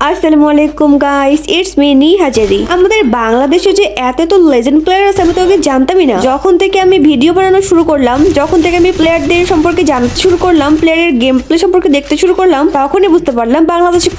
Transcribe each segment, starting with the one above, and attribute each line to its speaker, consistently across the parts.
Speaker 1: আসসালামু আলাইকুম guys, it's me নি হাজারি। আমাদের বাংলাদেশে যে এত লেজেন্ড প্লেয়ার আছে আমি তো আগে জানতামই না। যখন থেকে আমি ভিডিও বানানো শুরু করলাম, যখন থেকে আমি প্লেয়ারদের সম্পর্কে জানতে শুরু করলাম, প্লেয়ারের গেম প্লে সম্পর্কে দেখতে শুরু করলাম, তখনই বুঝতে পারলাম বাংলাদেশে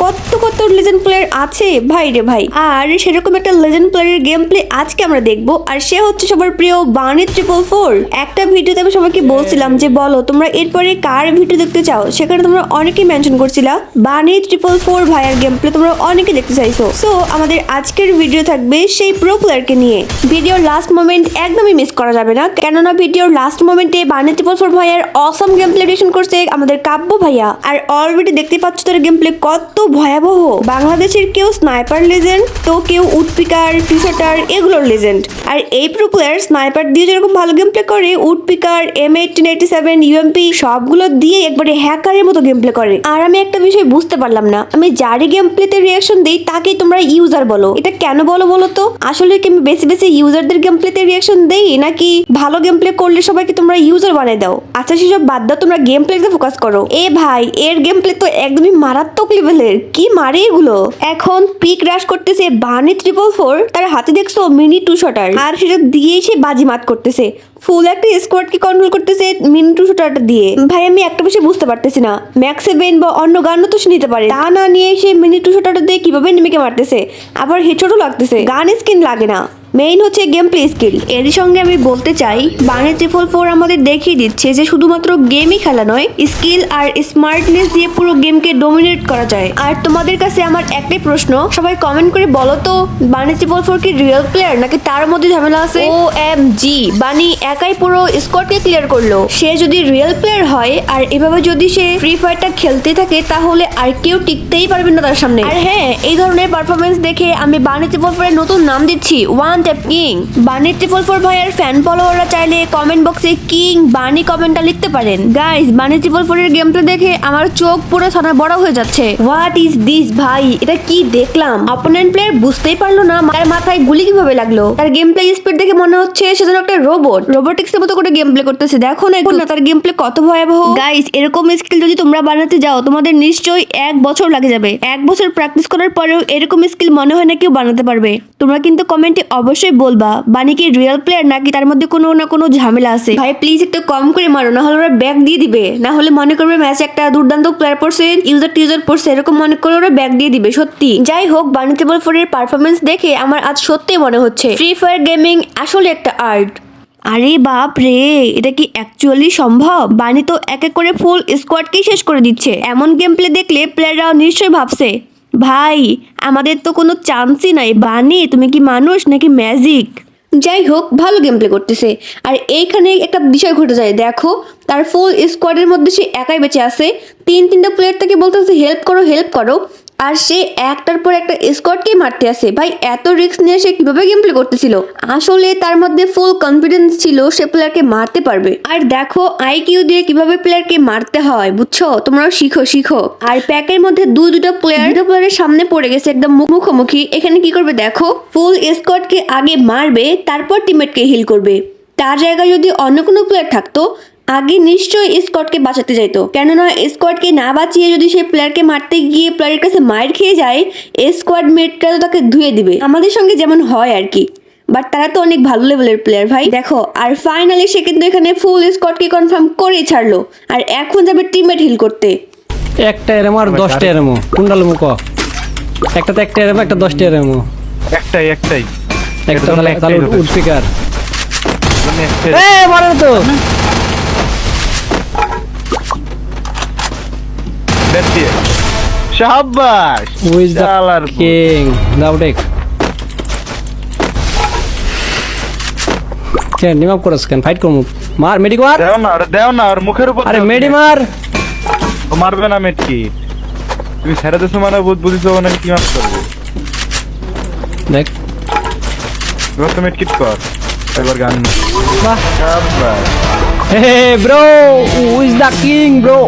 Speaker 1: কত লেজেন্ড প্লেয়ার আছে ভাই রে ভাই। আর সেরকম একটা লেজেন্ড প্লেয়ারের গেম প্লে আজকে আমরা দেখবো, আর সে হচ্ছে সবার প্রিয় বানি 444। একটা ভিডিওতে আমি সবাইকে বলছিলাম যে বলো তোমরা এরপরে কার ভিডিও দেখতে চাও, সেখানে তোমরা অনেকেই মেনশন করছিলা বানি 444 ভাইয়ার গেম প্লে তোমরা অনেকে দেখতে চাইছো। সো আমাদের আজকের ভিডিও থাকবে সেই প্রো প্লেয়ারকে নিয়ে। ভিডিওর লাস্ট মোমেন্ট একদমই মিস করা যাবে না, কেননা ভিডিওর লাস্ট মোমেন্টে বানি 444 ভাইয়ার অসম গেম প্লে রিঅ্যাকশন করছে আমাদের কাব্য ভাইয়া। আর অলরেডি দেখতে পাচ্ছ তার গেম প্লে কত ভয়াবহ। বাংলাদেশের কেউ স্নাইপার লেজেন্ড, তো কেউ উডপিকার, টিশার্টার এগুলোর লেজেন্ড। আর এই প্রো প্লেয়ার স্নাইপার দিয়ে যেরকম ভালো গেম প্লে করে, উডপিকার, M1887, UMP সবগুলো দিয়ে একবারে হ্যাকারের মতো গেম প্লে করে। আর আমি একটা বিষয় বুঝতে পারলাম না, আমি যারই গেম প্লেতে রিঅ্যাকশন দেই তাকেই তোমরা ইউজার বলো। এটা কেন বলো তো? আসলে কি আমি বেশি ইউজারদের গেম প্লেতে রিঅ্যাকশন দেই, নাকি ভালো গেম প্লে করলে সবাইকে তোমরা ইউজার বানিয়ে দাও? আচ্ছা সেসব বাদ দাও, তোমরা গেম প্লেতে ফোকাস করো। এ ভাই, এর গেম প্লে তো একদমই মারাত্মক লেভেলের। কি মারে এগুলো। এখন পিক রাশ করতেছে বানি 444, তার হাতে দেখছো মিনি 2 শটার, আর সেটা দিয়েই সে বাজিমাত করতেছে। ফুল একটা স্কোয়াড কি কন্ট্রোল করতেছে মিনি 2 শটারটা দিয়ে। ভাই আমি একটা বিষয় বুঝতে পারতেছি না, ম্যাক্সেবেন বা অন্য গানও তো সে নিতে পারে, তা না নিয়ে সে মিনি 2 শটারটা দিয়ে কিভাবে নিমিকে মারতেছে, আবার হেডশটও লাগতেছে। গান স্কিন লাগে না, মেইন হচ্ছে গেম প্লে স্কিল। এরই সঙ্গে আমি বলতে চাই বানি 444 আমাদের দেখিয়ে দিচ্ছে যে শুধুমাত্র গেমই খেলা নয়, স্কিল আর স্মার্টনেস দিয়ে পুরো গেমকে ডোমিনেট করা যায়। আর তোমাদের কাছে আমার একটাই প্রশ্ন, সবাই কমেন্ট করে বলো তো বানি 444 কি রিয়েল প্লেয়ার নাকি তার মধ্যে ঝামেলা আছে? OMG, বানি একাই পুরো স্কোয়াডকে ক্লিয়ার করলো। সে যদি রিয়েল প্লেয়ার হয় আর এভাবে যদি সে ফ্রি ফায়ারটা খেলতে থাকে, তাহলে আর কেউ টিকতেই পারবে না তার সামনে। আর হ্যাঁ, এই ধরনের পারফরমেন্স দেখে আমি বানি 444 এর নতুন নাম দিচ্ছি ওয়ান ট্যাপ কিং। বানি 444 ভাইয়ের ফ্যান ফলোয়াররা চাইলে কমেন্ট বক্সে কিং বানি কমেন্টটা লিখতে পারেন। গাইস, বানি 444 এর গেম প্লে দেখে আমার চোখ পুরো ছানা বড় হয়ে যাচ্ছে। হোয়াট ইজ দিস ভাই, এটা কি দেখলাম? অপোনেন্ট প্লেয়ার বুঝতেই পারলো না তার মাথায় গুলি কিভাবে লাগলো। তার গেম প্লে স্পিড দেখে মনে হচ্ছে সে যেন একটা রোবোটিক্স এর মতো করে গেম প্লে করতেছে। দেখো না এখন তার গেম প্লে কত ভয়াবহ। গাইস, এরকম স্কিল যদি তোমরা বানাতে যাও তোমাদের নিশ্চয়ই 1 বছর লাগে যাবে। 1 বছর প্র্যাকটিস করার পরেও এরকম স্কিল মনে হয় না কেউ বানাতে পারবে। তোমরা কিন্তু কমেন্টে অবশ্যই বলবা বানি কি রিয়েল প্লেয়ার নাকি তার মধ্যে কোনো না কোনো ঝামেলা আছে। ভাই প্লিজ একটু কম করে মারো, না হলে ওরা ব্যাক দিয়ে দিবে। না হলে মনে করবে ম্যাচে একটা দুর্দান্ত প্লেয়ার পড়ছে, ইউজার পড়ছে, এরকম মনে করে ওরা ব্যাক দিয়ে দিবে। সত্যি যাই হোক, বানি 444 এর পারফরমেন্স দেখে আমার আজ সত্যি মনে হচ্ছে ফ্রি ফায়ার গেমিং আসলে একটা আর্ট। আরে বাপ রে, এটা কি অ্যাকচুয়ালি সম্ভব? বানি তো এক এক করে ফুল স্কোয়াডকেই শেষ করে দিচ্ছে। এমন গেম প্লে দেখলে প্লেয়াররাও নিশ্চয়ই ভাবছে ভাই আমাদের তো কোনো চান্সই নাই। বানি তুমি কি মানুষ নাকি ম্যাজিক? যাই হোক, ভালো গেম প্লে করতেছে। আর এইখানে একটা বিষয় ঘটে যায়, দেখো তার ফুল স্কোয়াডের মধ্যে সে একাই বেঁচে আছে। তিনটা প্লেয়ার তাকে বলতেছে হেল্প করো, আর সে একটার পর একটা স্কোয়াডকে মারতে আসে। ভাই এত রিস্ক নিয়ে সে কিভাবে গেম প্লে করতেছিল? আসলে তার মধ্যে ফুল কনফিডেন্স ছিল সে প্লেয়ারকে মারতে পারবে। আর দেখো আইকিউ দিয়ে কিভাবে প্লেয়ারকে মারতে হয়, বুঝছো? তোমরাও শিখো। আর প্যাকের মধ্যে দুটো প্লেয়ারের সামনে পড়ে গেছে একদম মুখোমুখি। এখানে কি করবে দেখো, ফুল স্কোয়াডকে আগে মারবে, তারপর টিমমেটকে হিল করবে। তার জায়গায় যদি অন্য কোনো প্লেয়ার থাকতো আগে নিশ্চয়ই স্কোয়াডকে বাঁচাতে যাইতো, কেননা স্কোয়াডকে না বাঁচিয়ে যদি সে প্লেয়ারকে মারতে গিয়ে প্লেয়ারের কাছে মার খেয়ে যায়, স্কোয়াড মেটরা তো তাকে ধুয়ে দিবে, আমাদের সঙ্গে যেমন হয় আর কি। বাট তারা তো অনেক ভালো লেভেলের প্লেয়ার ভাই। দেখো, আর ফাইনালি সে কিন্তু এখানে ফুল স্কোয়াডকে কনফার্ম করেই ছাড়লো, আর এখন যাবে টিমমেট হিল করতে।
Speaker 2: একটা এরমো আর 10টা এরমো কোনটা লমু ক? একটাতে একটা এরমো, একটা 10টা এরমো।
Speaker 3: একটাই
Speaker 2: একটা তাহলে উডপিকার।
Speaker 3: এ
Speaker 2: মারো তো।
Speaker 3: শাবাশ,
Speaker 2: Who is the king? দাউটেক কেন নিমাপ করছ কেন? ফাইট করমু, মার মেডি মার।
Speaker 3: দেও না আর মুখের উপর।
Speaker 2: আরে মেডি মার।
Speaker 3: ও মারবে না মেটকি, তুমি ছেড়ে দেছো মানে বুঝিছো না কি মার করবে।
Speaker 2: দেখ
Speaker 3: এবার তো মেটকিট কর, এবার গান।
Speaker 2: বাহ
Speaker 3: শাবাশ।
Speaker 2: Hey bro, who is the king bro?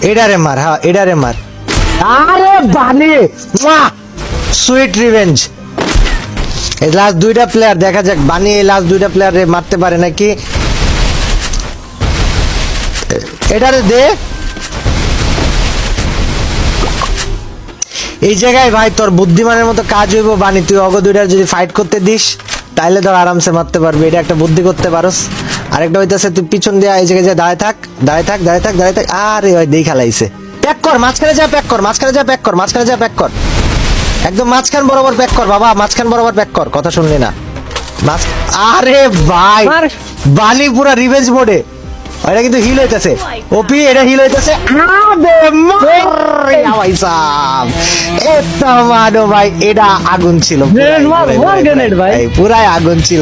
Speaker 4: এডারে মার, হ্যাঁ এডারে মার। আরে বানি সুইট রিভেঞ্জ। এই লাস্ট দুইটা প্লেয়ার দেখা যাক বানি এই লাস্ট দুইটা প্লেয়ারে মারতে পারে নাকি। এডারে দে। এই জায়গায় ভাই তোর বুদ্ধিমানের মতো কাজ হইব বানি, তুই অগ দুইটার যদি ফাইট করতে দিস তাইলে তোর আরামসে মারতে পারবি, এটা একটা বুদ্ধি করতে পারস। আরেকটা হইতাছে তুই পিছন দিয়ে এই জায়গায় যা দাঁড়ায় থাক, দাঁড়ায় থাক, দাঁড়ায় থাক, দাঁড়ায় থাক। আরে ভাই দেই খেলাইছে, প্যাক কর মাঝখানে যা, প্যাক কর মাঝখানে যা, প্যাক কর মাঝখানে যা, প্যাক কর একদম মাঝখান বরাবর প্যাক কর বাবা, মাঝখান বরাবর প্যাক কর, কথা শুনলি না। আরে ভাই
Speaker 2: মার।
Speaker 4: বালি পুরা রিভেঞ্জ মোডে, এটা কিন্তু হিল হইতাছে, ওপি এটা হিল হইতাছে। এটা মানো ভাই, এটা আগুন ছিল,
Speaker 2: Grenade মার, মার grenade ভাই।
Speaker 4: পুরাই আগুন ছিল।